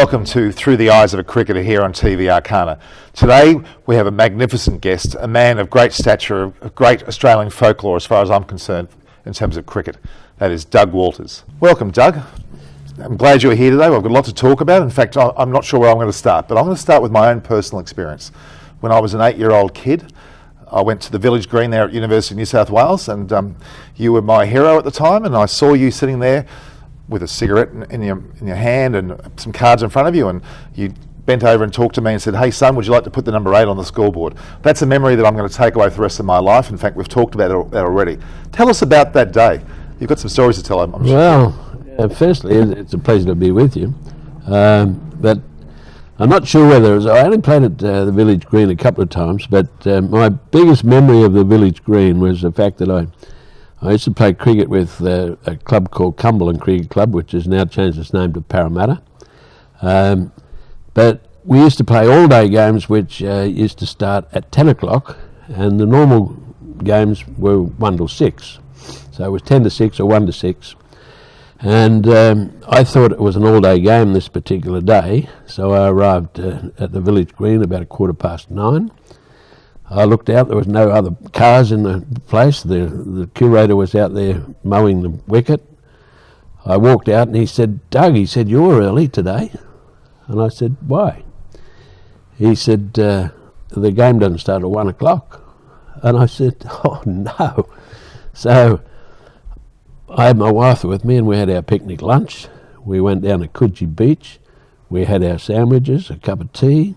welcome to Through the Eyes of a Cricketer here on TV Arcana. Today we have a magnificent guest, a man of great stature, of great Australian folklore as far as I'm concerned in terms of cricket. That is Doug Walters. Welcome, Doug. I'm glad you're here today. I've got a lot to talk about. In fact, I'm not sure where I'm going to start, but I'm going to start with my own personal experience. When I was an 8-year-old kid, I went to the Village Green there at University of New South Wales, and you were my hero at the time, and I saw you sitting there with a cigarette in your hand and some cards in front of you, and you bent over and talked to me and said, "Hey son, would you like to put the number 8 on the scoreboard?" That's a memory that I'm going to take away for the rest of my life. In fact, we've talked about that already. Tell us about that day. You've got some stories to tell, I'm sure. Well, firstly, it's a pleasure to be with you. But I'm not sure whether I only played at the Village Green a couple of times, but my biggest memory of the Village Green was the fact that I used to play cricket with a club called Cumberland Cricket Club, which has now changed its name to Parramatta. But we used to play all-day games, which used to start at 10 o'clock, and the normal games were 1 till 6. So it was 10 to 6 or 1 to 6. And I thought it was an all-day game this particular day, so I arrived at the Village Green about 9:15. I looked out, there was no other cars in the place. The curator was out there mowing the wicket. I walked out and he said, "Doug," he said, "you're early today." And I said, "Why?" He said, "The game doesn't start at 1 o'clock. And I said, "Oh no." So I had my wife with me and we had our picnic lunch. We went down to Coogee Beach. We had our sandwiches, a cup of tea.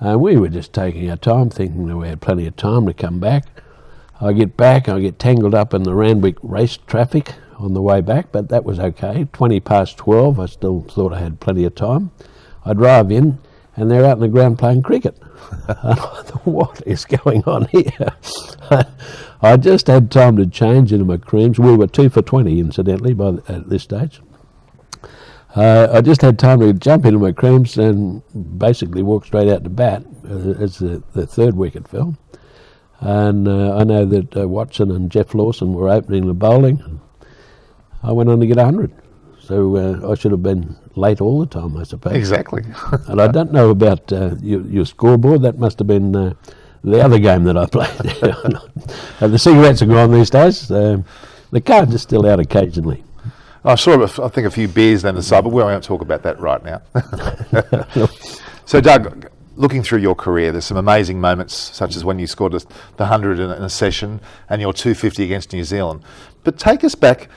And we were just taking our time, thinking that we had plenty of time to come back. I get back, I get tangled up in the Randwick race traffic on the way back, but that was okay. 12:20, I still thought I had plenty of time. I drive in, and they're out in the ground playing cricket. And I thought, what is going on here? I just had time to change into my creams. We were 2 for 20, incidentally, at this stage. I just had time to jump into my creams and basically walk straight out to bat as the third wicket fell. And I know that Watson and Jeff Lawson were opening the bowling. I went on to get 100. So I should have been late all the time, I suppose. Exactly. And I don't know about your scoreboard. That must have been the other game that I played. And the cigarettes are gone these days. The cards are still out occasionally. I saw, I think, a few beers down the side, but we won't talk about that right now. So, Doug, looking through your career, there's some amazing moments, such as when you scored the 100 in a session and your 250 against New Zealand. But take us back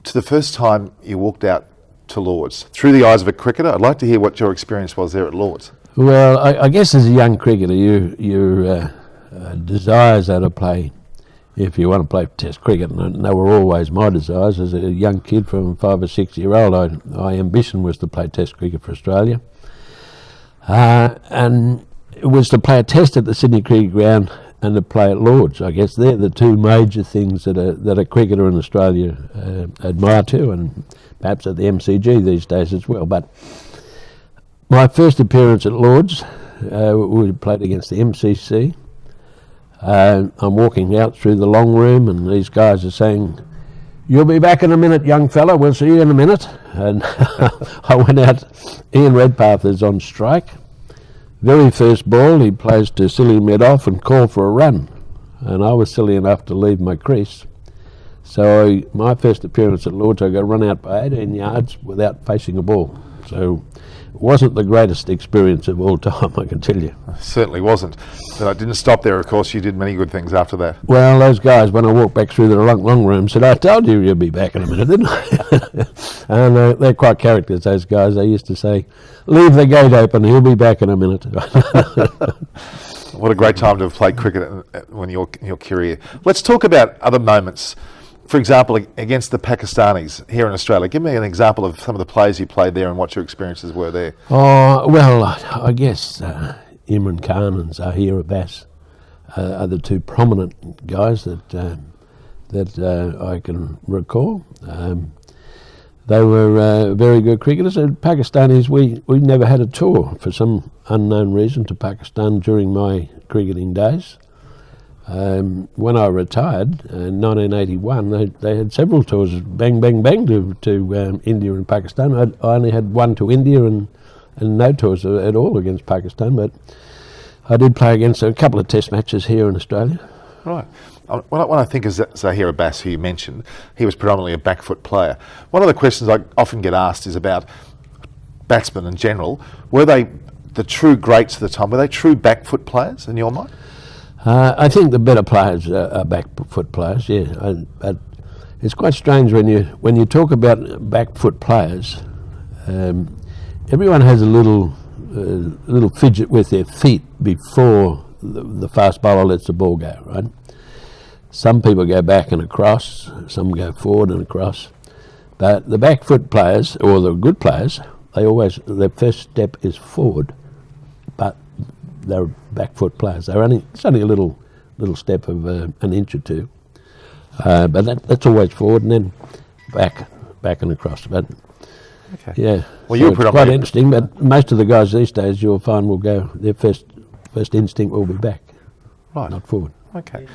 to the first time you walked out to Lord's. Through the eyes of a cricketer, I'd like to hear what your experience was there at Lord's. Well, I guess as a young cricketer, your desires are to play. If you want to play Test cricket, and they were always my desires as a young kid from 5 or 6 year old, my ambition was to play Test cricket for Australia. And it was to play a Test at the Sydney Cricket Ground and to play at Lord's. I guess they're the two major things that a cricketer in Australia admire to, and perhaps at the MCG these days as well. But my first appearance at Lord's, we played against the MCC. I'm walking out through the long room and these guys are saying, "You'll be back in a minute, young fella, we'll see you in a minute." And I went out, Ian Redpath is on strike. Very first ball, he plays to silly mid-off and call for a run. And I was silly enough to leave my crease. So my first appearance at Lord's, I got run out by 18 yards without facing a ball. So it wasn't the greatest experience of all time, I can tell you. It certainly wasn't. But I didn't stop there, of course. You did many good things after that. Well, those guys, when I walked back through the long room, said, "I told you you'd be back in a minute, didn't I?" And they're quite characters, those guys. They used to say, "Leave the gate open, he'll be back in a minute." What a great time to have played cricket in your career. Let's talk about other moments. For example, against the Pakistanis here in Australia. Give me an example of some of the players you played there and what your experiences were there. Oh, well, I guess Imran Khan and Zahir Abbas are the two prominent guys that I can recall. They were very good cricketers. And Pakistanis, we never had a tour for some unknown reason to Pakistan during my cricketing days. When I retired in 1981, they had several tours, bang, bang, bang, to India and Pakistan. I only had one to India and and no tours at all against Pakistan, but I did play against a couple of test matches here in Australia. Right. When I think of Zahir Abbas, who you mentioned, he was predominantly a back foot player. One of the questions I often get asked is about batsmen in general. Were they the true greats of the time? Were they true back foot players in your mind? I think the better players are back foot players, yeah. But it's quite strange when you talk about back foot players. Everyone has a little fidget with their feet before the fast bowler lets the ball go, right? Some people go back and across, some go forward and across. But the back foot players, or the good players, their first step is forward, but they're back foot players. It's only a little step of an inch or two, but that's always forward and then back and across. But okay. yeah, well, so it's quite interesting. But most of the guys these days, you'll find, will go. Their first instinct will be back, right, not forward. Okay.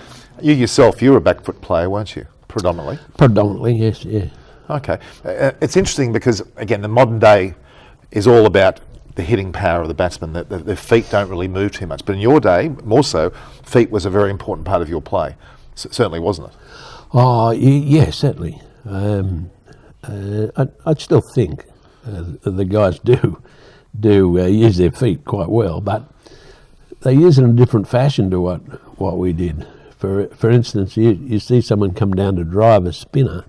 You yourself, you were a back foot player, weren't you? Predominantly. Predominantly, yes, yeah. Okay. It's interesting because, again, the modern day is all about the hitting power of the batsman. The feet don't really move too much. But in your day, more so, feet was a very important part of your play. Certainly, wasn't it? Oh, yeah, certainly. I'd still think the guys do use their feet quite well, but they use it in a different fashion to what we did. For instance, you see someone come down to drive a spinner,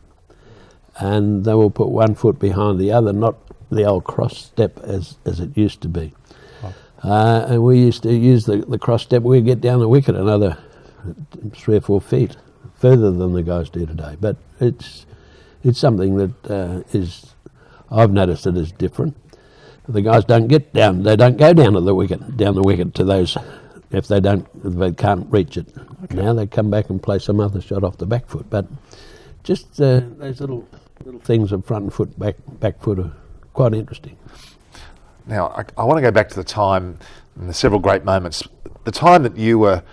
and they will put one foot behind the other, not the old cross step as it used to be. Oh. And we used to use the cross step. We'd get down the wicket another 3 or 4 feet further than the guys do today. But it's something that I've noticed it is different. The guys don't get down. They don't go down the wicket to those if they can't reach it. Okay. Now they come back and play some other shot off the back foot. But just those little things of front foot, back foot are quite interesting. Now I want to go back to the time and the several great moments. The time that you were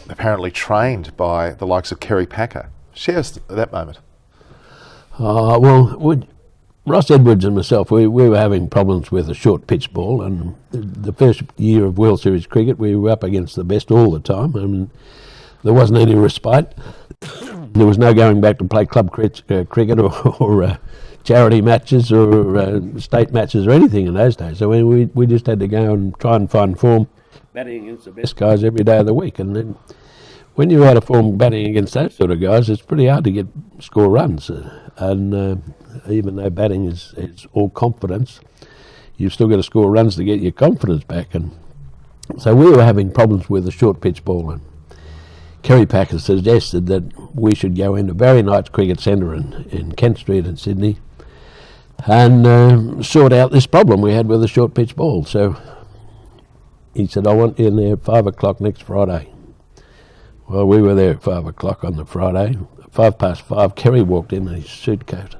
apparently trained by the likes of Kerry Packer. Share us that moment. Ross Edwards and myself, we were having problems with a short pitch ball, and the first year of World Series cricket, we were up against the best all the time. I mean, there wasn't any respite. There was no going back to play club cricket or charity matches or state matches or anything in those days. So we just had to go and try and find form batting against the best guys every day of the week. And then when you're out of form batting against those sort of guys, it's pretty hard to score runs. And even though batting is all confidence, you've still got to score runs to get your confidence back. And so we were having problems with the short pitch ball. And Kerry Packer suggested that we should go into Barry Knight's Cricket Centre in Kent Street in Sydney and sort out this problem we had with the short pitch ball. So he said, I want you in there at 5 o'clock next Friday. Well, we were there at 5 o'clock on the Friday. 5:05, Kerry walked in his suit coat.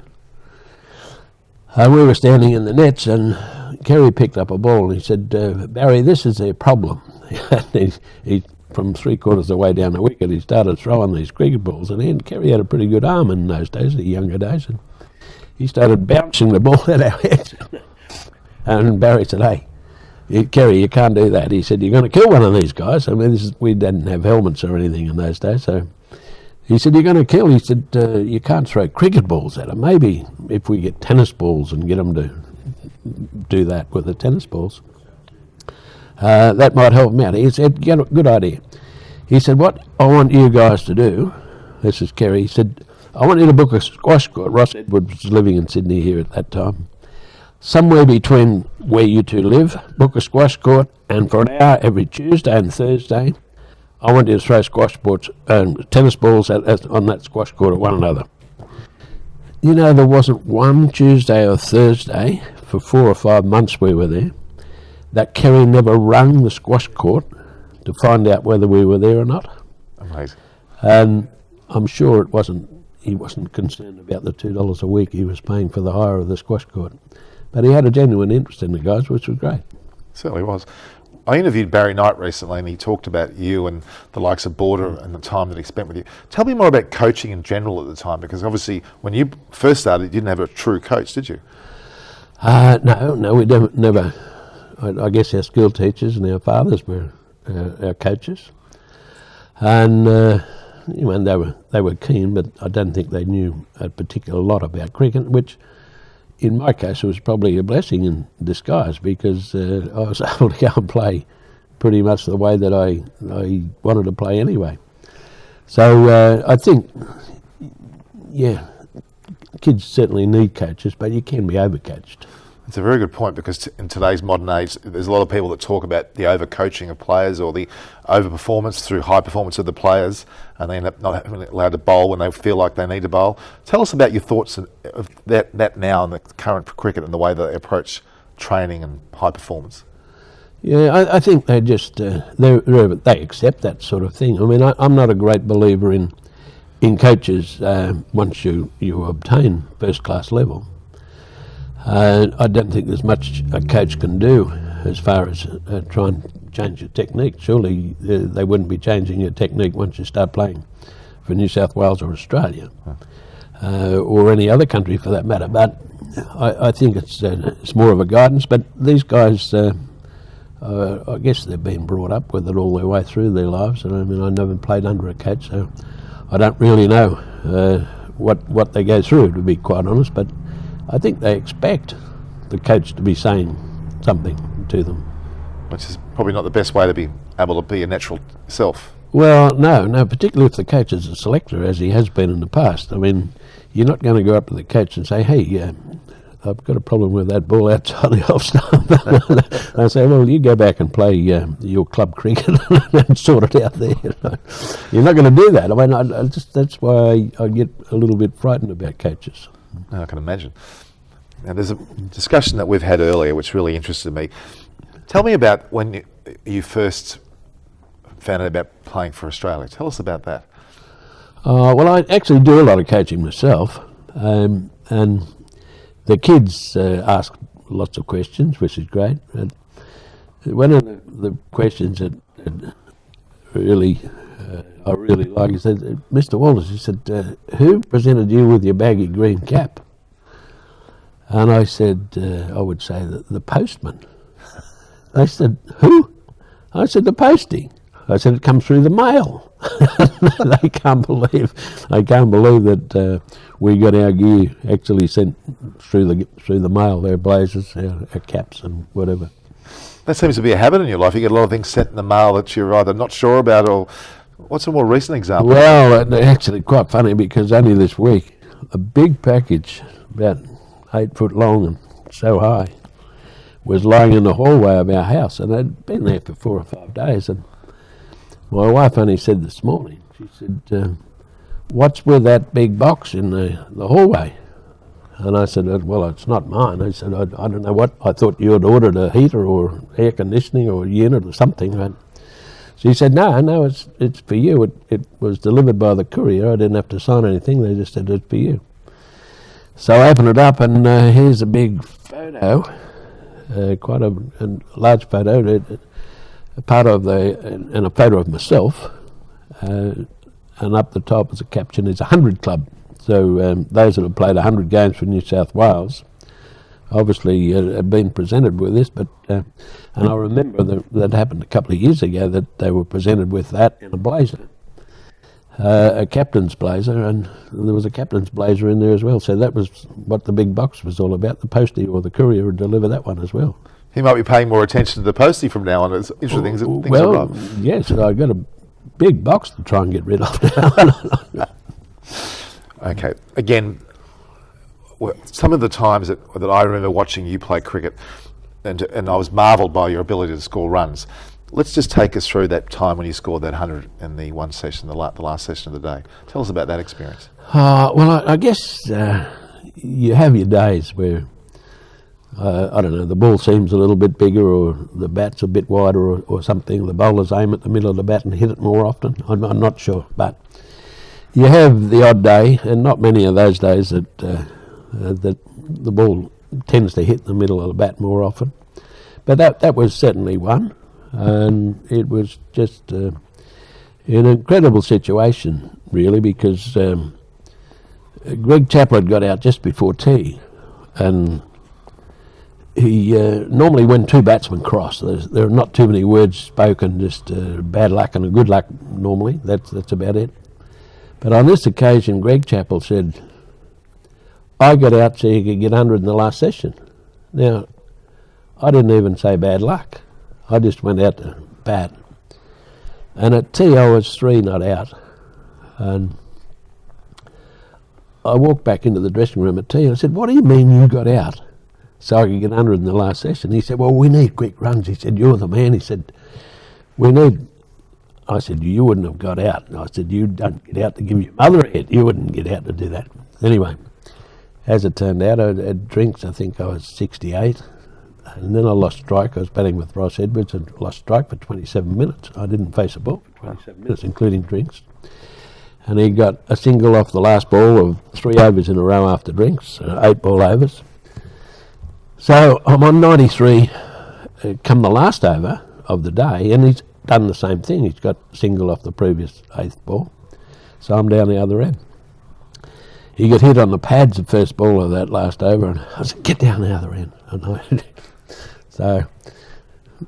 We were standing in the nets, and Kerry picked up a ball and he said, Barry, this is their problem. he from 3/4 of the way down the wicket, he started throwing these cricket balls, and Kerry had a pretty good arm in those days, the younger days, and he started bouncing the ball at our heads. And Barry said, hey, Kerry, you can't do that. He said, you're going to kill one of these guys. I mean, we didn't have helmets or anything in those days, so he said, you're going to kill. He said, you can't throw cricket balls at them. Maybe if we get tennis balls and get them to do that with the tennis balls, that might help them out. He said, good idea. He said, what I want you guys to do, this is Kerry, he said, I want you to book a squash court. Ross Edwards was living in Sydney here at that time. Somewhere between where you two live, book a squash court, and for an hour every Tuesday and Thursday, I want you to throw tennis balls on that squash court at one another. You know, there wasn't one Tuesday or Thursday for 4 or 5 months we were there that Kerry never rung the squash court to find out whether we were there or not. Amazing. And I'm sure he wasn't concerned about the $2 a week he was paying for the hire of the squash court. But he had a genuine interest in the guys, which was great. Certainly was. I interviewed Barry Knight recently, and he talked about you and the likes of Border and the time that he spent with you. Tell me more about coaching in general at the time, because obviously when you first started, you didn't have a true coach, did you? No, we don't, never. I guess our school teachers and our fathers were our coaches, and they were keen, but I don't think they knew a particular lot about cricket, which in my case was probably a blessing in disguise, because I was able to go and play pretty much the way that I wanted to play anyway. So I think, yeah, kids certainly need coaches, but you can be overcoached. It's a very good point, because in today's modern age, there's a lot of people that talk about the overcoaching of players or the overperformance through high performance of the players, and they end up not having allowed to bowl when they feel like they need to bowl. Tell us about your thoughts of that now in the current cricket and the way that they approach training and high performance. Yeah, I think they just they accept that sort of thing. I mean, I'm not a great believer in coaches once you obtain first class level. I don't think there's much a coach can do as far as try and change your technique. Surely they wouldn't be changing your technique once you start playing for New South Wales or Australia, or any other country for that matter. But I think it's more of a guidance. But these guys, I guess they've been brought up with it all their way through their lives. And I mean, I never played under a coach, so I don't really know what they go through, to be quite honest. But I think they expect the coach to be saying something to them. Which is probably not the best way to be able to be a natural self. Well, no, particularly if the coach is a selector, as he has been in the past. I mean, you're not going to go up to the coach and say, hey, I've got a problem with that ball outside the off stump. I say, well, you go back and play your club cricket and sort it out there. You're not going to do that. I mean, that's why I get a little bit frightened about coaches. I can imagine. Now, there's a discussion that we've had earlier which really interested me. Tell me about when you first found out about playing for Australia. Tell us about that. Well, I actually do a lot of coaching myself, and the kids ask lots of questions, which is great. And one of the questions that really I really like, he said, Mr. Walters, he said, who presented you with your baggy green cap? And I said, I would say the postman. They said, who? I said, the postie. I said, it comes through the mail. They can't believe that we got our gear actually sent through the mail, their blazers, our caps and whatever. That seems to be a habit in your life. You get a lot of things sent in the mail that you're either not sure about, or what's a more recent example? Well, actually quite funny, because only this week, a big package, about 8 foot long and so high, was lying in the hallway of our house, and it'd been there for 4 or 5 days. And my wife only said this morning, she said, what's with that big box in the hallway? And I said, well, it's not mine. I said, I don't know what, I thought you had ordered a heater or air conditioning or a unit or something. And she said, no, it's for you. It was delivered by the courier. I didn't have to sign anything. They just said it's for you. So I opened it up, and here's a big photo, quite a large photo, a photo of myself, and up the top is a caption, is 100 Club. So those that have played 100 games for New South Wales obviously have been presented with this, but and I remember that happened a couple of years ago, that they were presented with that in a blazer, a captain's blazer, and there was a captain's blazer in there as well. So that was what the big box was all about. The postie or the courier would deliver that one as well. He might be paying more attention to the postie from now on. It's interesting. Things are right. Yes, I've got a big box to try and get rid of now. Okay. Again, some of the times that I remember watching you play cricket, and I was marvelled by your ability to score runs. Let's just take us through that time when you scored that 100 in the one session, the last session of the day. Tell us about that experience. Well, I guess you have your days where, I don't know, the ball seems a little bit bigger, or the bat's a bit wider, or something. The bowlers aim at the middle of the bat and hit it more often. I'm not sure, but you have the odd day, and not many of those days that the ball tends to hit the middle of the bat more often. But that was certainly one, and it was just an incredible situation, really, because Greg Chappell had got out just before tea, and he normally when two batsmen cross, there are not too many words spoken, just bad luck and a good luck normally. That's about it. But on this occasion, Greg Chappell said, I got out so you could get 100 in the last session. Now, I didn't even say bad luck. I just went out to bat. And at tea I was 3 not out. And I walked back into the dressing room at tea and I said, what do you mean you got out so I could get 100 in the last session? He said, well, we need quick runs. He said, you're the man. He said, we need... I said, you wouldn't have got out. And I said, you don't get out to give your mother a hit. You wouldn't get out to do that. Anyway, as it turned out, I had drinks. I think I was 68. And then I lost strike. I was batting with Ross Edwards and lost strike for 27 minutes. I didn't face a ball for 27 minutes, including drinks. And he got a single off the last ball of 3 overs in a row after drinks, 8 ball overs. So I'm on 93 come the last over of the day, and he's done the same thing. He's got a single off the previous 8th ball. So I'm down the other end. He got hit on the pads the first ball of that last over, and I said, get down the other end. And so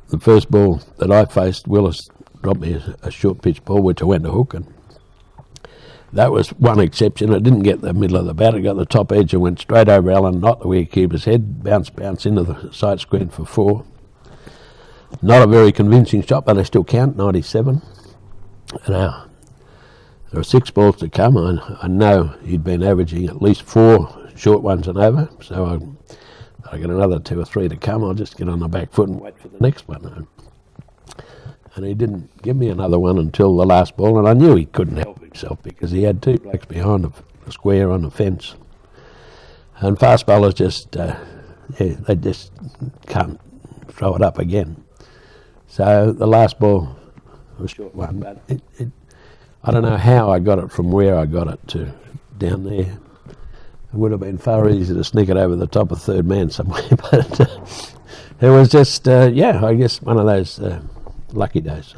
the first ball that I faced, Willis dropped me a short pitch ball, which I went to hook, and that was one exception. It didn't get the middle of the bat. It got the top edge and went straight over Alan, not the wicketkeeper's head, bounce into the side screen for 4. Not a very convincing shot, but I still count, 97. Now, there are 6 balls to come. I know he'd been averaging at least 4 short ones and over, so I got another 2 or 3 to come. I'll just get on the back foot and wait for the next one. And he didn't give me another one until the last ball, and I knew he couldn't help himself because he had 2 blokes behind the square on the fence. And fast bowlers just, they just can't throw it up again. So the last ball was a short one, but I don't know how I got it from where I got it to down there. It would have been far easier to sneak it over the top of third man somewhere, but it was just, I guess one of those lucky days.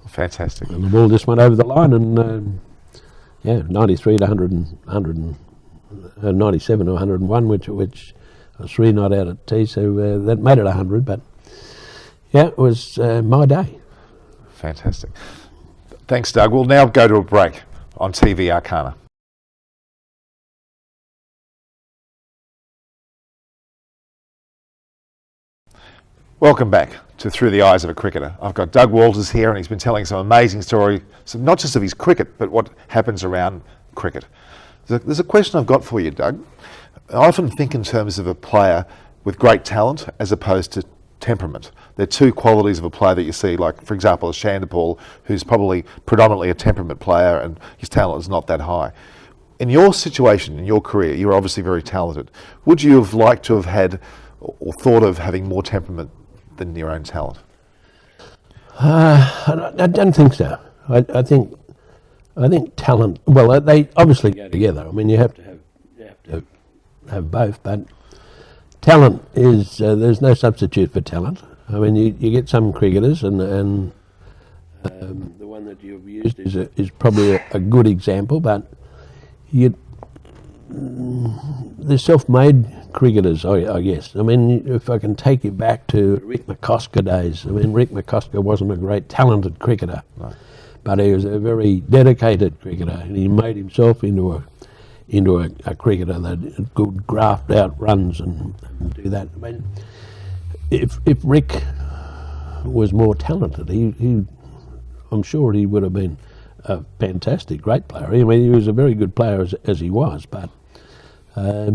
Fantastic. And the ball just went over the line, and 93 to 97 or 101, which I was 3 not out at tea, so that made it 100, but yeah, it was my day. Fantastic. Thanks, Doug. We'll now go to a break on TV Arcana. Welcome back to Through the Eyes of a Cricketer. I've got Doug Walters here, and he's been telling some amazing stories, not just of his cricket, but what happens around cricket. There's a question I've got for you, Doug. I often think in terms of a player with great talent as opposed to temperament. There are 2 qualities of a player that you see, like, for example, a Shandapal, who's probably predominantly a temperament player and his talent is not that high. In your situation, in your career, you're obviously very talented. Would you have liked to have had or thought of having more temperament than your own talent? I don't think so. I think talent. Well, they obviously go together. I mean, you have to have both. But talent is there's no substitute for talent. I mean, you get some cricketers, and the one that you've used is probably a good example. But they're self-made cricketers, I guess. I mean, if I can take you back to Rick McCosker days, I mean, Rick McCosker wasn't a great talented cricketer, no, but he was a very dedicated cricketer, and he made himself into a cricketer that could graft out runs and do that. I mean, if Rick was more talented, I'm sure he would have been a fantastic, great player. I mean, he was a very good player as he was, but I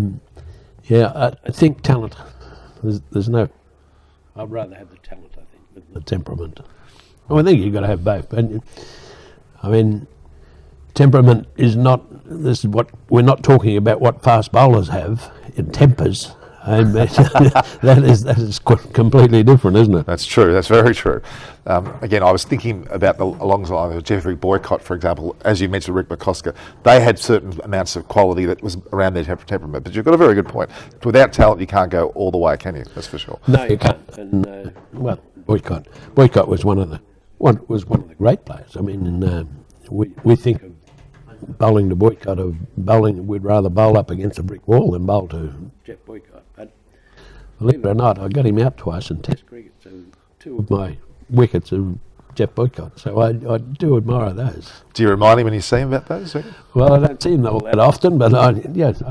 think talent. There's no. I'd rather have the talent, I think, than the temperament. Well, I think you've got to have both. And I mean, temperament is not. This is what we're not talking about. What fast bowlers have in tempers. That is completely different, isn't it? That's true. That's very true. Again, I was thinking about along the line of Jeffrey Boycott, for example. As you mentioned, Rick McCosker, they had certain amounts of quality that was around their temperament. But you've got a very good point. Without talent, you can't go all the way, can you? That's for sure. No, you can't. And Boycott was one of the great players. I mean, we think of bowling to Boycott of bowling. We'd rather bowl up against a brick wall than bowl to Jeff Boycott. But believe it or not, I got him out twice in Test cricket. So 2 of my wickets are Jeff Boycott. So I do admire those. Do you remind him when you see him about those? Well, I don't see him all that often, but I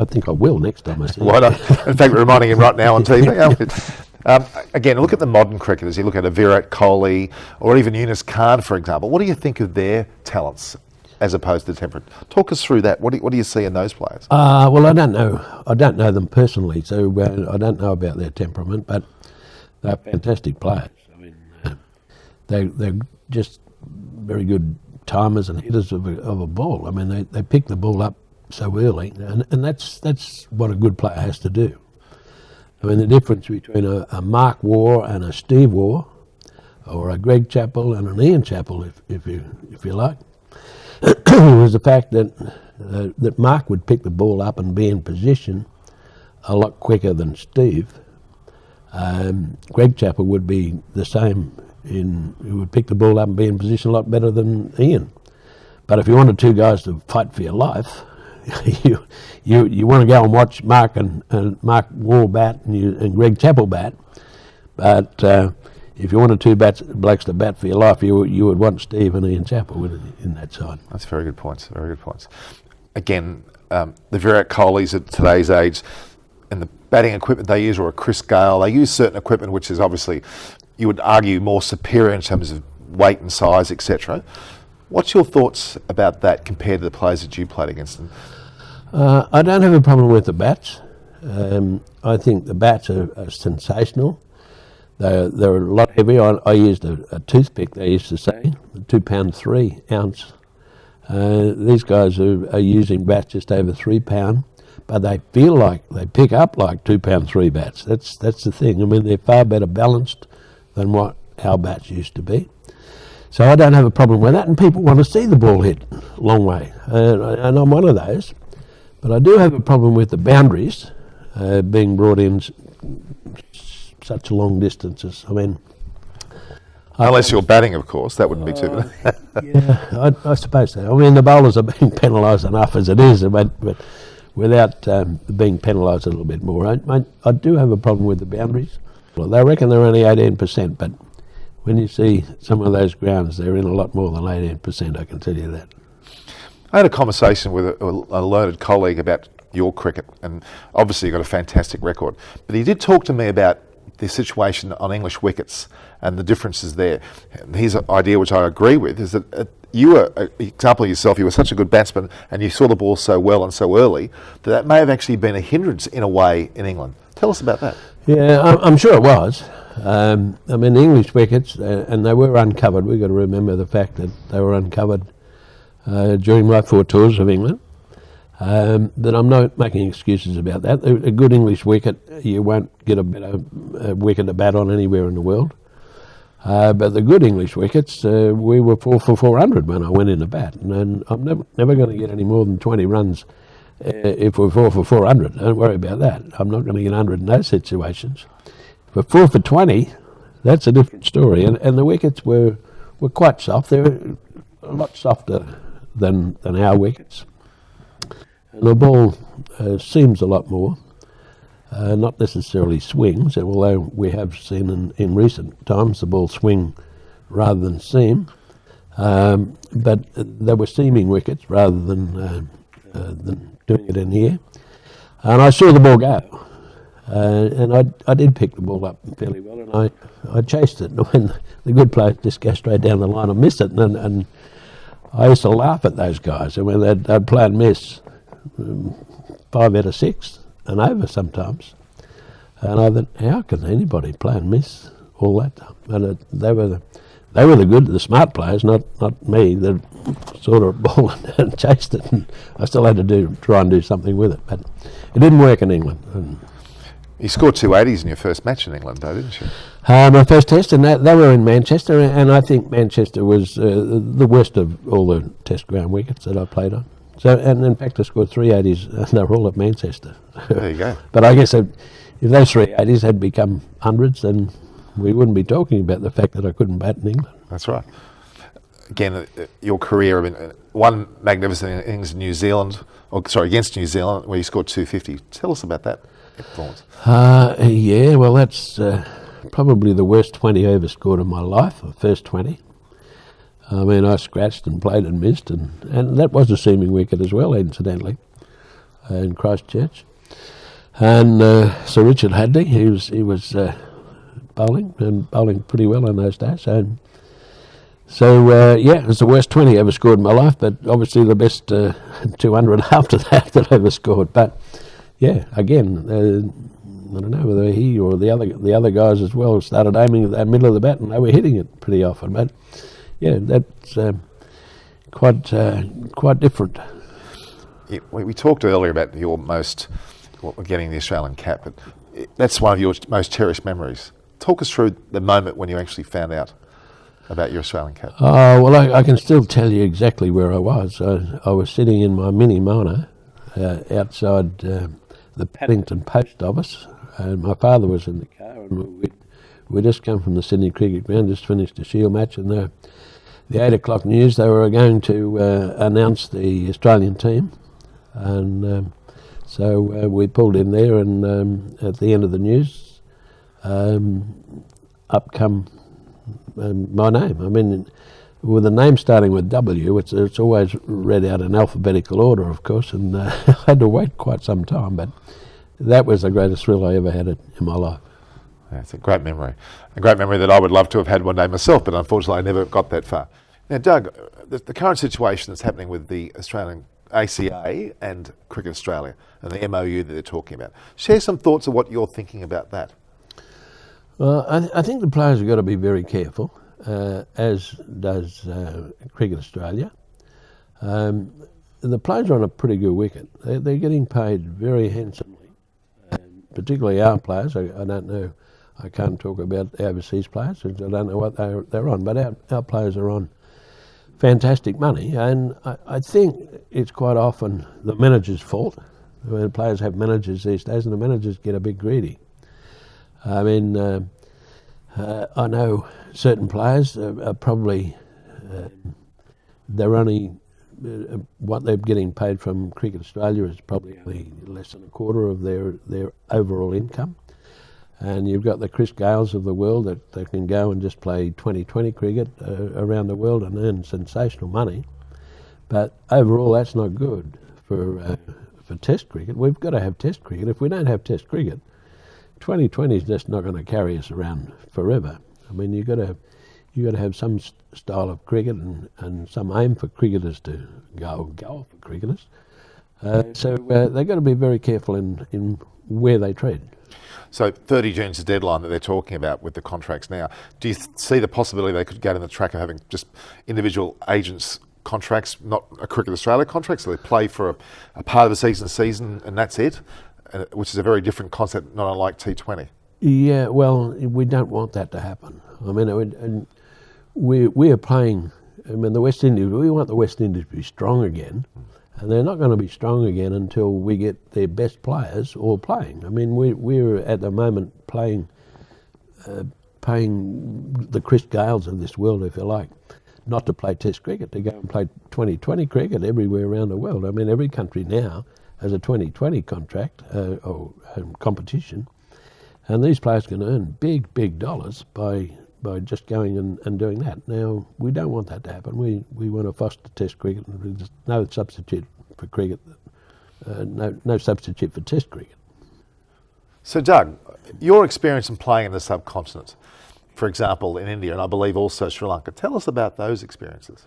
think I will next time I see him. Why not? In fact, we're reminding him right now on TV, aren't we? Again, look at the modern cricketers. You look at a Virat Kohli or even Yunus Khan, for example. What do you think of their talents as opposed to temperament? Talk us through that. What do you see in those players? Well, I don't know. I don't know them personally, so I don't know about their temperament, but they're fantastic players. I mean, they're just very good timers and hitters of a ball. I mean, they pick the ball up so early, and that's what a good player has to do. I mean, the difference between a Mark Waugh and a Steve Waugh, or a Greg Chappell and an Ian Chappell, if you like, was the fact that Mark would pick the ball up and be in position a lot quicker than Steve. Greg Chappell would be the same. He would pick the ball up and be in position a lot better than Ian. But if you wanted 2 guys to fight for your life, you want to go and watch Mark and Mark Waugh bat and Greg Chappell bat. But if you wanted 2 blokes to bat for your life, you would want Steve and Ian Chappell in that side. That's very good points. Very good points. Again, the Virat Kohlis at today's age, and the batting equipment they use, or a Chris Gale, they use certain equipment which is obviously, you would argue, more superior in terms of weight and size, etc. What's your thoughts about that compared to the players that you played against them? I don't have a problem with the bats. I think the bats are sensational. They're a lot heavier. I used a toothpick, they used to say, 2 pound 3 ounce. These guys are using bats just over 3 pound, but they feel like they pick up like 2 pound 3 bats. That's the thing. I mean, they're far better balanced than what our bats used to be. So I don't have a problem with that, and people want to see the ball hit a long way, and I'm one of those. But I do have a problem with the boundaries being brought in such long distances. I mean, unless you're batting, of course, that wouldn't be too bad. Yeah, I suppose so. I mean, the bowlers are being penalised enough as it is, but without being penalised a little bit more. I do have a problem with the boundaries. Well, they reckon they're only 18%, but when you see some of those grounds, they're in a lot more than 18%, I can tell you that. I had a conversation with a learned colleague about your cricket, and obviously you've got a fantastic record, but he did talk to me about the situation on English wickets and the differences there. And his idea, which I agree with, is that you were, an example of yourself, you were such a good batsman and you saw the ball so well and so early that may have actually been a hindrance in a way in England. Tell us about that. Yeah, I'm sure it was. I mean, the English wickets, and they were uncovered. We've got to remember the fact that they were uncovered during my 4 tours of England. But I'm not making excuses about that. A good English wicket, you won't get a better wicket to bat on anywhere in the world. But the good English wickets, we were 4 for 400 when I went in to bat. And I'm never going to get any more than 20 runs if we're 4 for 400. Don't worry about that. I'm not going to get 100 in those situations. But 4 for 20, that's a different story. And the wickets were quite soft. They were a lot softer than our wickets. And the ball seems a lot more, not necessarily swings, although we have seen in recent times the ball swing rather than seam. But they were seaming wickets rather than doing it in here. And I saw the ball go. And I did pick the ball up fairly well, and I chased it. And when the good players just go straight down the line and miss it, and I used to laugh at those guys. I mean, they'd play and miss 5 out of 6 and over sometimes. And I thought, how can anybody play and miss all that time? And they were the smart players, not me. That sort of ball and chased it, and I still had to try and do something with it. But it didn't work in England. And you scored 280s in your first match in England, though, didn't you? My first test, and they were in Manchester, and I think Manchester was the worst of all the test ground wickets that I played on. So, and in fact, I scored 380s, and they were all at Manchester. There you go. But I guess if those 380s had become hundreds, then we wouldn't be talking about the fact that I couldn't bat in England. That's right. Again, your career, I mean, one magnificent innings in New Zealand, against New Zealand, where you scored 250. Tell us about that. Thoughts? Yeah, well, that's probably the worst 20 I ever scored in my life, the first 20. I mean, I scratched and played and missed, and that was a seaming wicket as well, incidentally, in Christchurch. And Sir Richard Hadley, he was bowling, and bowling pretty well in those days. So yeah, it was the worst 20 I ever scored in my life, but obviously the best 200 after that I ever scored. But yeah, again, I don't know whether he or the other guys as well started aiming at the middle of the bat, and they were hitting it pretty often. But yeah, that's quite different. Yeah, we talked earlier about getting the Australian cap, but that's one of your most cherished memories. Talk us through the moment when you actually found out about your Australian cap. Oh, well, I can still tell you exactly where I was. I was sitting in my mini mono outside the Paddington Post Office, and my father was in the car, and we just come from the Sydney Cricket Ground, just finished a Shield match, and the 8 o'clock news, they were going to announce the Australian team, and so we pulled in there, and at the end of the news, up come my name. I mean, with a name starting with W, it's always read out in alphabetical order, of course, and I had to wait quite some time, but that was the greatest thrill I ever had in my life. Yeah, it's a great memory that I would love to have had one day myself, but unfortunately I never got that far. Now, Doug, the current situation that's happening with the Australian ACA and Cricket Australia and the MOU that they're talking about, share some thoughts of what you're thinking about that. Well, I think the players have got to be very careful, as does Cricket Australia. The players are on a pretty good wicket. They're getting paid very handsomely, particularly our players. I don't know, I can't talk about the overseas players, because I don't know what they're on, but our players are on fantastic money, and I think it's quite often the manager's fault. I mean, players have managers these days, and the managers get a bit greedy. I mean, I know certain players are probably, they're only, what they're getting paid from Cricket Australia is probably only less than a quarter of their overall income. And you've got the Chris Gales of the world that can go and just play 2020 cricket around the world and earn sensational money. But overall, that's not good for Test cricket. We've got to have Test cricket. If we don't have Test cricket, 2020 is just not going to carry us around forever. I mean, you got to have some style of cricket and some aim for cricketers to go for cricketers. So they've got to be very careful in where they tread. So 30 June's the deadline that they're talking about with the contracts now. Do you see the possibility they could go down the track of having just individual agents' contracts, not a Cricket Australia contract, so they play for a part of the season and that's it, which is a very different concept, not unlike T20? Yeah, well, we don't want that to happen. I mean, and we are playing, I mean, the West Indies, we want the West Indies to be strong again. And they're not going to be strong again until we get their best players all playing. I mean, we're at the moment paying the Chris Gales of this world, if you like, not to play Test cricket, to go and play 2020 cricket everywhere around the world. I mean, every country now has a 2020 contract or competition, and these players can earn big dollars by just going and doing that. Now, we don't want that to happen. We want to foster Test cricket. There's no substitute for cricket, no substitute for Test cricket. So, Doug, your experience in playing in the subcontinent, for example, in India, and I believe also Sri Lanka, tell us about those experiences.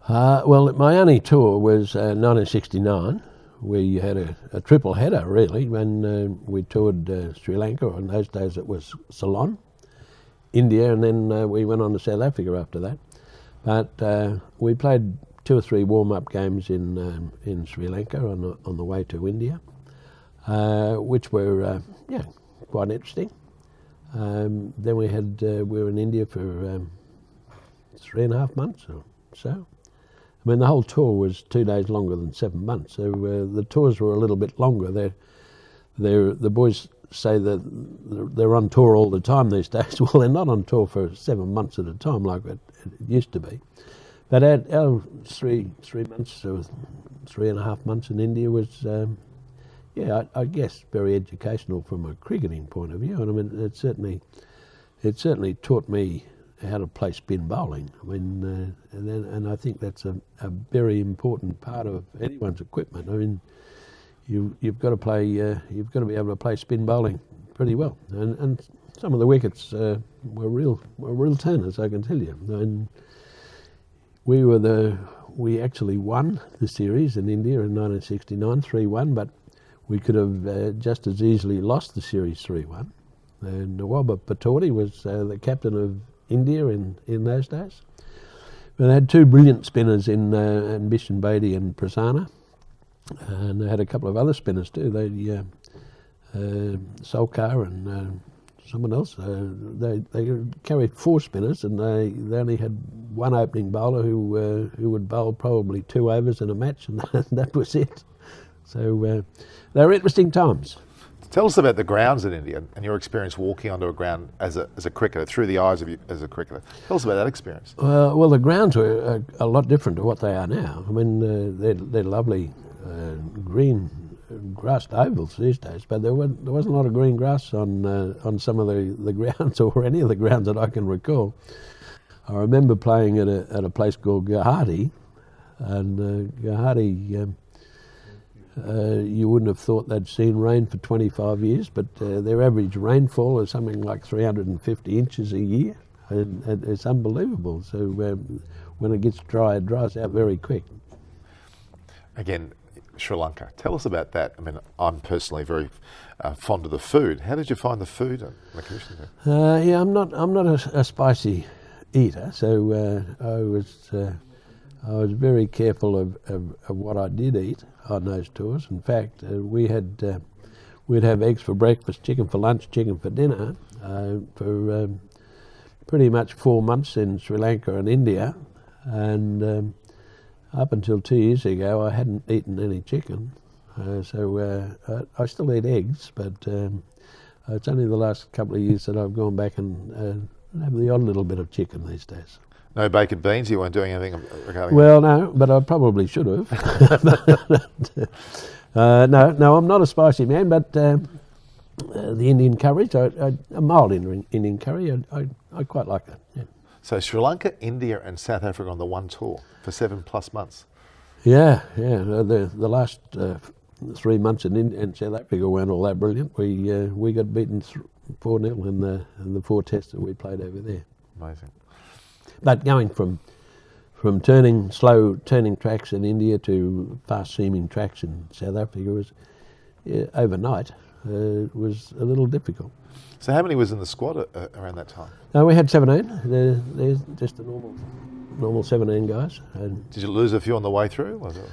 Well, my only tour was 1969. We had a triple header, really, when we toured Sri Lanka. In those days it was Ceylon, India, and then we went on to South Africa after that. But we played 2 or 3 warm-up games in Sri Lanka on the way to India, which were quite interesting. Then we were in India for 3.5 months or so. I mean, the whole tour was 2 days longer than 7 months, so the tours were a little bit longer. The boys say that they're on tour all the time these days. Well, they're not on tour for 7 months at a time like it used to be. But our 3 months or 3.5 months in India was yeah, I guess very educational from a cricketing point of view. And I mean, it certainly taught me how to play spin bowling. I mean, and I think that's a very important part of anyone's equipment. I mean, you've got to play, you've got to be able to play spin bowling pretty well. And some of the wickets were real turners, I can tell you. And we actually won the series in India in 1969, 3-1, but we could have just as easily lost the series 3-1. And Nawab Pataudi was the captain of India in those days. But they had two brilliant spinners in Bishan Bedi and Prasanna, and they had a couple of other spinners too. They Solkar and someone else. They carried four spinners, and they only had one opening bowler who would bowl probably 2 overs in a match, and that was it. So they were interesting times. Tell us about the grounds in India and your experience walking onto a ground as a cricketer, through the eyes of you as a cricketer. Tell us about that experience. Well, the grounds were a lot different to what they are now. I mean, they're lovely green grassed ovals these days, but there wasn't a lot of green grass on some of the grounds, or any of the grounds that I can recall. I remember playing at a place called Guwahati, and Guwahati. You wouldn't have thought they'd seen rain for 25 years, but their average rainfall is something like 350 inches a year, and it's unbelievable. So when it gets dry, it dries out very quick. Again, Sri Lanka. Tell us about that. I mean, I'm personally very fond of the food. How did you find the food and the conditions there? Yeah, I'm not a spicy eater, so I was very careful of what I did eat on those tours. In fact, we'd have eggs for breakfast, chicken for lunch, chicken for dinner for pretty much 4 months in Sri Lanka and India, and up until 2 years ago I hadn't eaten any chicken, so I still eat eggs, but it's only the last couple of years that I've gone back and have the odd little bit of chicken these days. No baked beans? You weren't doing anything regarding Well, no, but I probably should have. No, I'm not a spicy man, but the Indian curries, a mild Indian curry, I quite like that. Yeah. So Sri Lanka, India and South Africa on the one tour for 7+ months. Yeah. The last 3 months in South Africa weren't all that brilliant. We got beaten 4-0 in the 4 tests that we played over there. Amazing. But going from slow turning tracks in India to fast seaming tracks in South Africa was overnight was a little difficult. So how many was in the squad around that time? We had 17. There's just the normal 17 guys. And did you lose a few on the way through? Was it?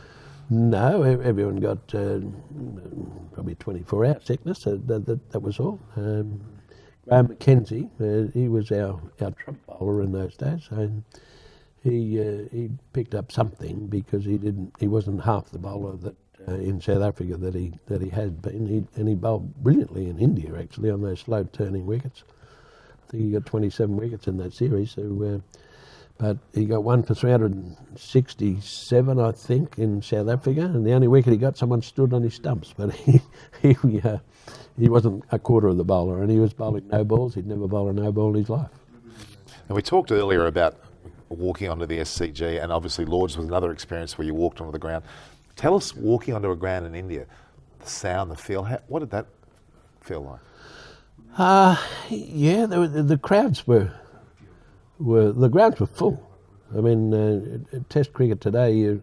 No, everyone got probably 24-hour sickness. That was all. Graham McKenzie, he was our trump bowler in those days, and he picked up something because he wasn't half the bowler that in South Africa that he had been. He bowled brilliantly in India actually on those slow turning wickets. I think he got 27 wickets in that series. So, but he got one for 367, I think, in South Africa, and the only wicket he got, someone stood on his stumps, but he wasn't a quarter of the bowler, and he was bowling no balls. He'd never bowled a no ball in his life. And we talked earlier about walking onto the SCG, and obviously Lords was another experience where you walked onto the ground. Tell us, walking onto a ground in India, the sound, the feel, what did that feel like? Yeah, the crowds were the grounds were full. I mean, Test cricket today,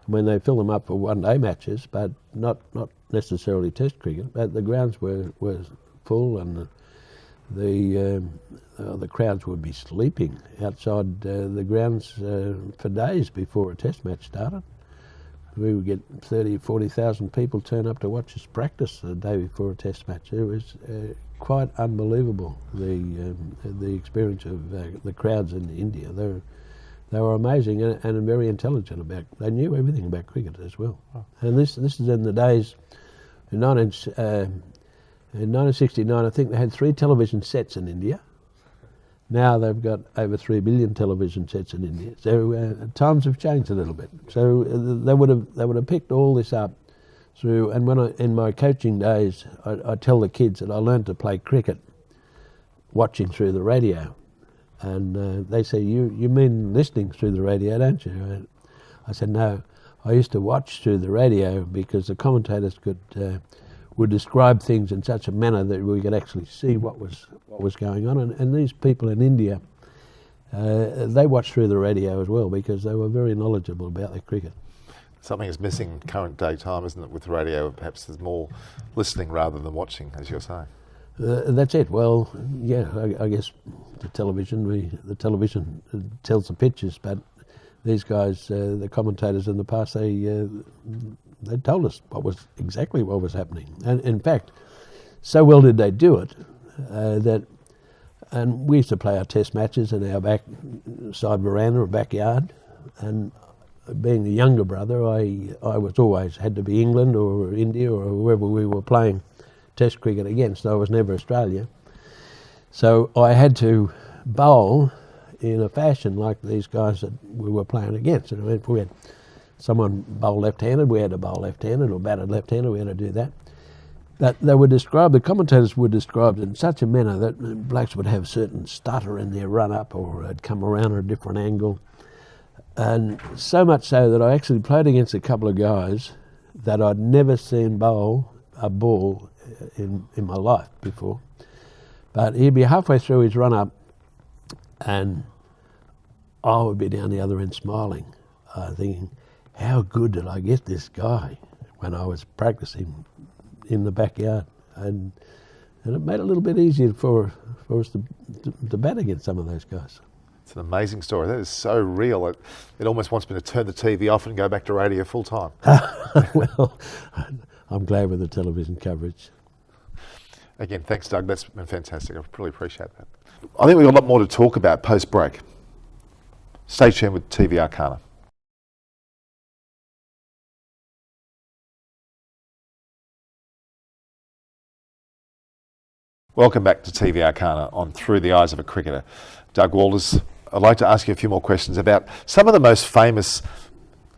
they fill them up for one-day matches, but not necessarily Test cricket. But the grounds were full, and the crowds would be sleeping outside the grounds for days before a Test match started. We would get 30,000, 40,000 people turn up to watch us practice the day before a Test match. It was quite unbelievable, the experience of the crowds in India. They were amazing and very intelligent they knew everything about cricket as well. Oh. And this is in the days, in 1969, I think they had 3 television sets in India. Now they've got over 3 billion television sets in India. So times have changed a little bit. So they would have picked all this up through. And in my coaching days, I tell the kids that I learned to play cricket watching through the radio. And they say, you mean listening through the radio, don't you? I said, no, I used to watch through the radio because the commentators would describe things in such a manner that we could actually see what was going on. And these people in India, they watched through the radio as well because they were very knowledgeable about their cricket. Something is missing in current day time, isn't it, with radio? Perhaps there's more listening rather than watching, as you're saying. That's it. Well, yeah, I guess the television tells the pictures, but these guys, the commentators in the past, they told us exactly what was happening. And in fact, so well did they do it and we used to play our test matches in our back side veranda or backyard. And being a younger brother, I was always had to be England or India or whoever we were playing Test cricket against. I was never Australia. So I had to bowl in a fashion like these guys that we were playing against. And if we had someone bowl left-handed, we had to bowl left-handed, or batted left-handed, we had to do that. But the commentators would describe it in such a manner that blokes would have certain stutter in their run-up or it'd come around at a different angle. And so much so that I actually played against a couple of guys that I'd never seen bowl a ball in my life before. But he'd be halfway through his run-up and I would be down the other end smiling, thinking, how good did I get this guy when I was practicing in the backyard? And it made it a little bit easier for us to bat against some of those guys. It's an amazing story. That is so real. It almost wants me to turn the TV off and go back to radio full time. Well, I'm glad with the television coverage. Again, thanks, Doug. That's been fantastic. I really appreciate that. I think we've got a lot more to talk about post-break. Stay tuned with TV Arcana. Welcome back to TV Arcana on Through the Eyes of a Cricketer. Doug Walters, I'd like to ask you a few more questions about some of the most famous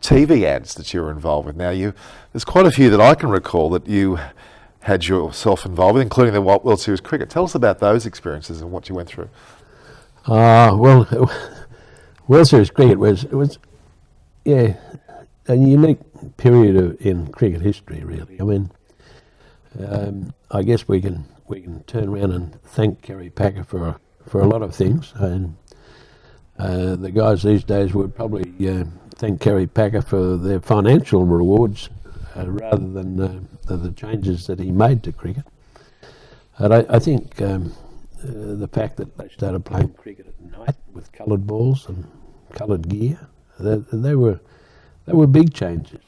TV ads that you were involved with. Now, there's quite a few that I can recall that you had yourself involved with, including the World Series cricket. Tell us about those experiences and what you went through. Well, World Series cricket was a unique period in cricket history, really. I mean, I guess we can turn around and thank Kerry Packer for a lot of things, and the guys these days would probably thank Kerry Packer for their financial rewards rather than the changes that he made to cricket. And I think the fact that they started playing cricket at night with coloured balls and coloured gear, they were big changes.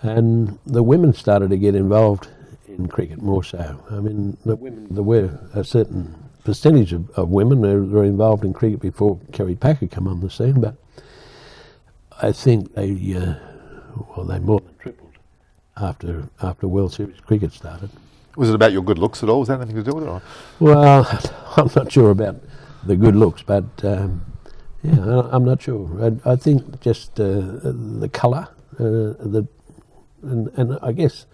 And the women started to get involved in cricket more so. I mean, there were a certain percentage of women that were involved in cricket before Kerry Packer came on the scene, but I think they more than tripled after World Series cricket started. Was it about your good looks at all? Was that anything to do with it? Or? Well, I'm not sure about the good looks, but I'm not sure. I think just the colour, and I guess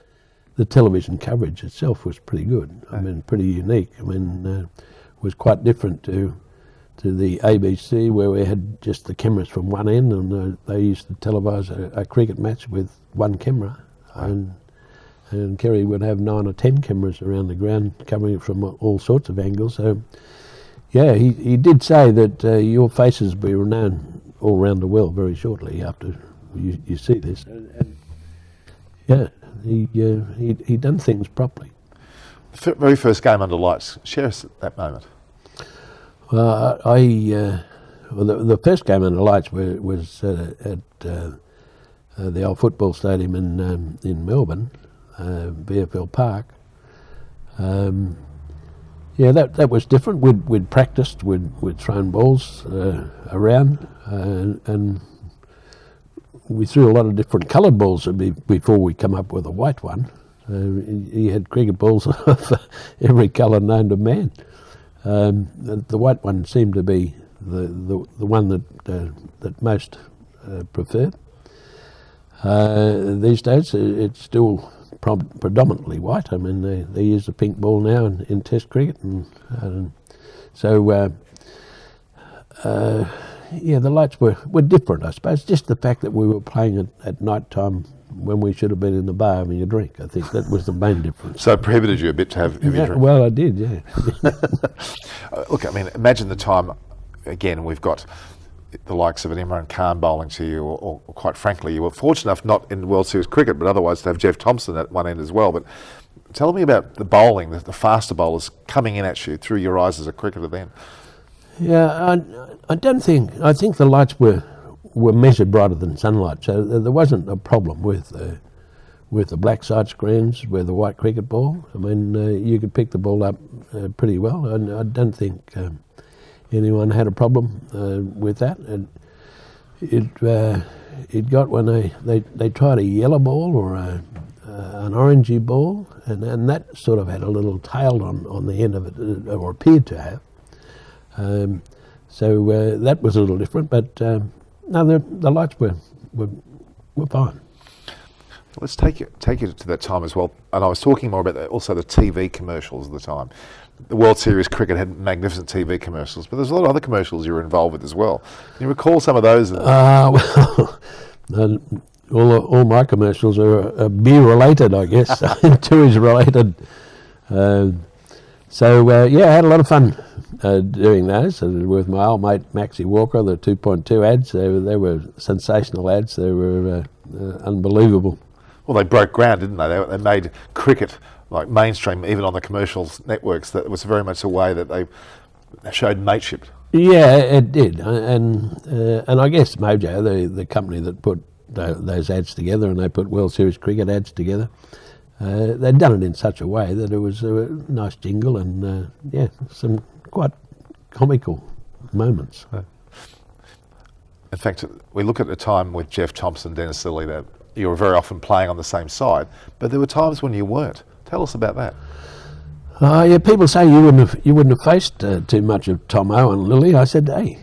the television coverage itself was pretty good. I mean, pretty unique. I mean, was quite different to the ABC, where we had just the cameras from one end, and they used to televise a cricket match with one camera, and Kerry would have 9 or 10 cameras around the ground covering it from all sorts of angles. So, yeah, he did say that your faces will be renowned all around the world very shortly after you see this. And yeah, he done things properly. The very first game under lights. Share us that moment. Well, the first game under lights was at the old football stadium in Melbourne, VFL Park. That was different. We'd practiced. We'd thrown balls around, and we threw a lot of different coloured balls before we come up with a white one. He had cricket balls of every colour known to man. The white one seemed to be the one that most preferred. These days, it's still predominantly white. I mean, they use the pink ball now in Test cricket, and so the lights were different, I suppose. Just the fact that we were playing at night time when we should have been in the bar having a drink. I think that was the main difference. So it prohibited you a bit to have a drink? Well, I did, yeah. Look, I mean, imagine the time, again, we've got the likes of an Imran Khan bowling to you, or quite frankly, you were fortunate enough not in World Series cricket, but otherwise to have Jeff Thompson at one end as well. But tell me about the bowling, the faster bowlers coming in at you through your eyes as a cricketer then. Yeah, I think the lights were measured brighter than sunlight, so there wasn't a problem with the black side screens with the white cricket ball. I mean, you could pick the ball up pretty well, and I don't think anyone had a problem with that. And it got when they tried a yellow ball or an orangey ball, and that sort of had a little tail on the end of it, or appeared to have. So that was a little different, but no, the lights were fine. Let's take you to that time as well. And I was talking more about also the TV commercials at the time. The World Series cricket had magnificent TV commercials, but there's a lot of other commercials you were involved with as well. Can you recall some of those? Well, all my commercials are beer related, I guess. TUI's related. So I had a lot of fun doing those with my old mate Maxie Walker. The 2.2 ads, they were sensational ads. They were unbelievable. Well, they broke ground, didn't they? They made cricket like mainstream, even on the commercials networks. That was very much a way that they showed mateship. Yeah, it did, and I guess Mojo, the company that put those ads together, and they put World Series cricket ads together. They'd done it in such a way that it was a nice jingle and some quite comical moments. In fact, we look at the time with Jeff Thompson, Dennis Lillee, that you were very often playing on the same side, but there were times when you weren't. Tell us about that. People say you wouldn't have faced too much of Tomo and Lillee. I said, hey,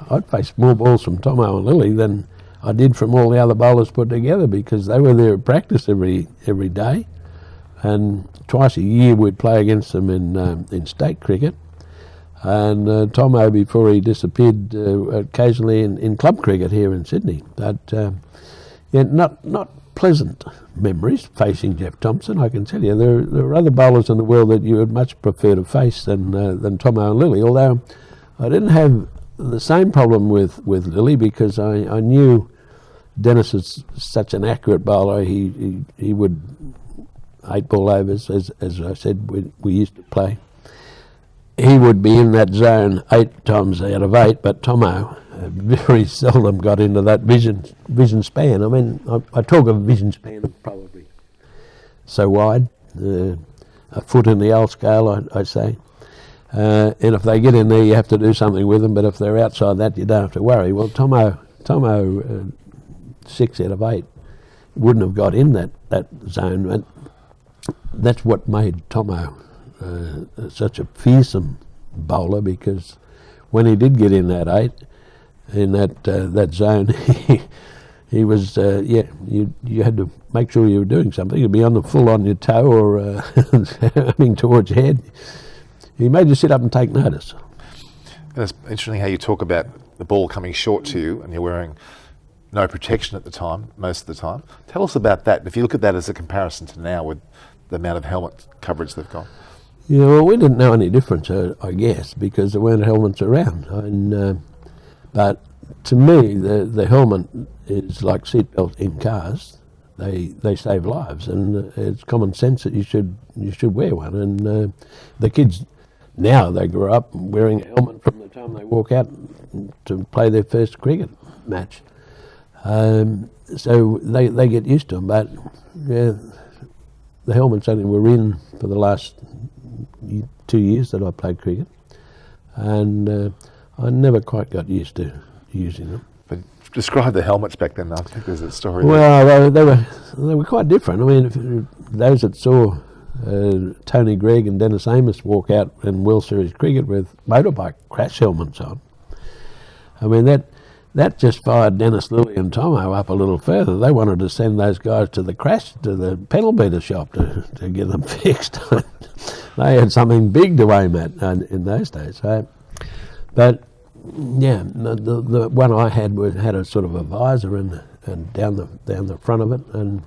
I'd faced more balls from Tomo and Lillee than I did from all the other bowlers put together, because they were there at practice every day, and twice a year we'd play against them in state cricket. And Tomo, before he disappeared, occasionally in club cricket here in Sydney. But not pleasant memories facing Jeff Thompson, I can tell you. There are other bowlers in the world that you would much prefer to face than Tomo and Lillee, although I didn't have the same problem with Lillee, because I knew Dennis is such an accurate bowler. He would 8 ball overs, as I said, we used to play. He would be in that zone 8 times out of 8, but Tomo very seldom got into that vision span. I mean, I talk of vision span of probably so wide, a foot in the old scale, I'd say. And if they get in there, you have to do something with them, but if they're outside that, you don't have to worry. Well, Tomo 6 out of 8 wouldn't have got in that zone, and that's what made Tomo such a fearsome bowler, because when he did get in that 8, in that zone, he was you had to make sure you were doing something. You'd be on the full on your toe or aiming towards your head. He made you sit up and take notice. And it's interesting how you talk about the ball coming short to you, and you're wearing no protection at the time, most of the time. Tell us about that. If you look at that as a comparison to now with the amount of helmet coverage they've got. Yeah, well, we didn't know any difference, I guess, because there weren't helmets around. And, but to me, the helmet is like seatbelt in cars. They save lives, and it's common sense that you should wear one. And the kids now, they grow up wearing a helmet from the time they walk out to play their first cricket match. So they get used to them. But the helmets only were in for the last 2 years that I played cricket, and I never quite got used to using them. But describe the helmets back then. I think there's a story. Well, they were quite different. I mean, if those that saw Tony Gregg and Dennis Amos walk out in World Series cricket with motorbike crash helmets on, I mean that just fired Dennis Lilly and Tomo up a little further. They wanted to send those guys to the pedal beater shop to get them fixed. They had something big to aim at in those days. So, but yeah, the one I had had a sort of a visor and down the front of it, and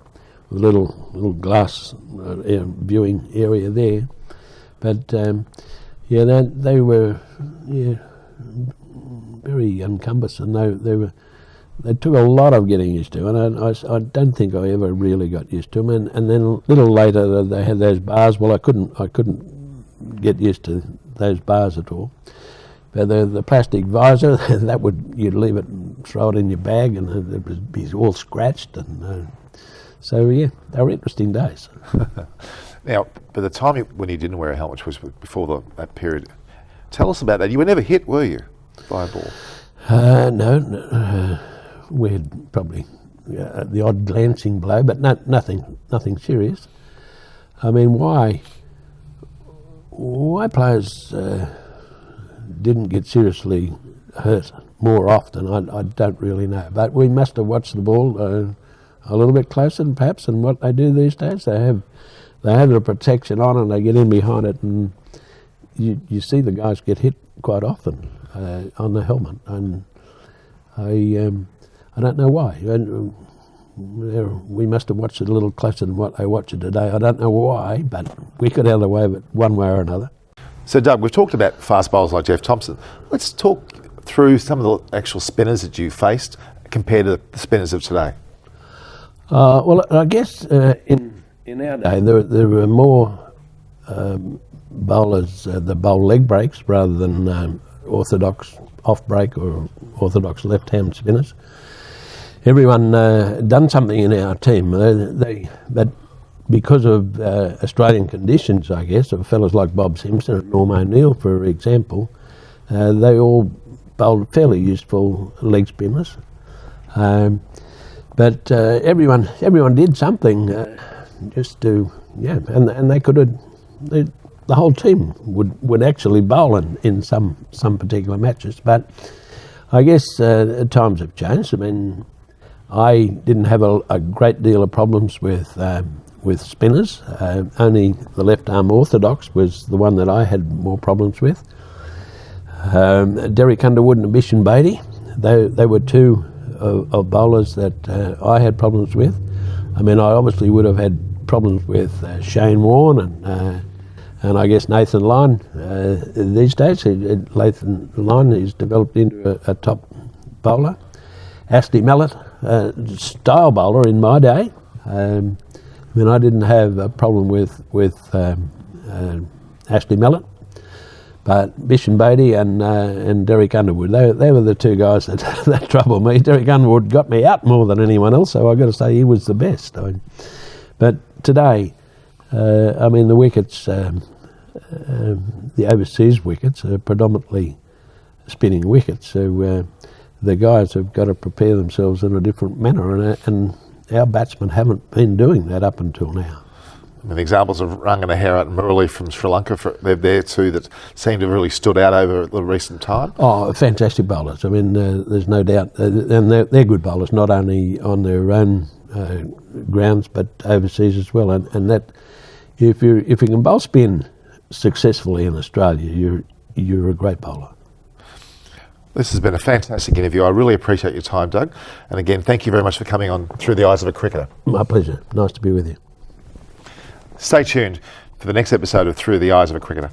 a little glass viewing area there. But they were very encumbersome. They took a lot of getting used to, and I don't think I ever really got used to them. And then a little later they had those bars. Well, I couldn't get used to those bars at all. But the plastic visor, you'd leave it and throw it in your bag, and it would be all scratched. And so yeah, they were interesting days. Now, by the time when you didn't wear a helmet, which was before that period, tell us about that. You were never hit, were you, by a ball? No. We had probably the odd glancing blow, but nothing serious. I mean, why players didn't get seriously hurt more often, I don't really know. But we must have watched the ball a little bit closer, perhaps, than what they do these days. They have the protection on, and they get in behind it, and you see the guys get hit quite often on the helmet, and I don't know why. We must have watched it a little closer than what they watch it today. I don't know why, but we could have the way of it one way or another. So, Doug, we've talked about fast bowlers like Jeff Thompson. Let's talk through some of the actual spinners that you faced compared to the spinners of today. Well, I guess in our day there were more bowlers that bowl leg breaks rather than orthodox off break or orthodox left hand spinners. Everyone done something in our team. But because of Australian conditions, I guess, of fellas like Bob Simpson and Norm O'Neill, for example, they all bowled fairly useful leg spinners. But everyone did something just to, and they could have, the whole team would actually bowl in some particular matches. But I guess times have changed. I mean, I didn't have a great deal of problems with spinners. Only the left arm orthodox was the one that I had more problems with. Derek Underwood and Bishan Beatty, they were two of bowlers that I had problems with. I mean, I obviously would have had problems with Shane Warne and I guess Nathan Lyon these days. Nathan Lyon has developed into a top bowler. Ashley Mallett, style bowler in my day. I mean, I didn't have a problem with Ashley Mallett, but Bishan Beatty and Derek Underwood, they were the two guys that troubled me. Derek Underwood got me out more than anyone else, so I've got to say he was the best. But today, I mean, the wickets, the overseas wickets are predominantly spinning wickets, so the guys have got to prepare themselves in a different manner, and our batsmen haven't been doing that up until now. I mean, examples of Rangana Hera and Murali from Sri Lanka, they're there too, that seem to have really stood out over the recent time. Oh, fantastic bowlers. I mean, there's no doubt, and they're good bowlers, not only on their own grounds but overseas as well. And that, if you can bowl spin successfully in Australia, you're a great bowler. This has been a fantastic interview. I really appreciate your time, Doug. And again, thank you very much for coming on Through the Eyes of a Cricketer. My pleasure. Nice to be with you. Stay tuned for the next episode of Through the Eyes of a Cricketer.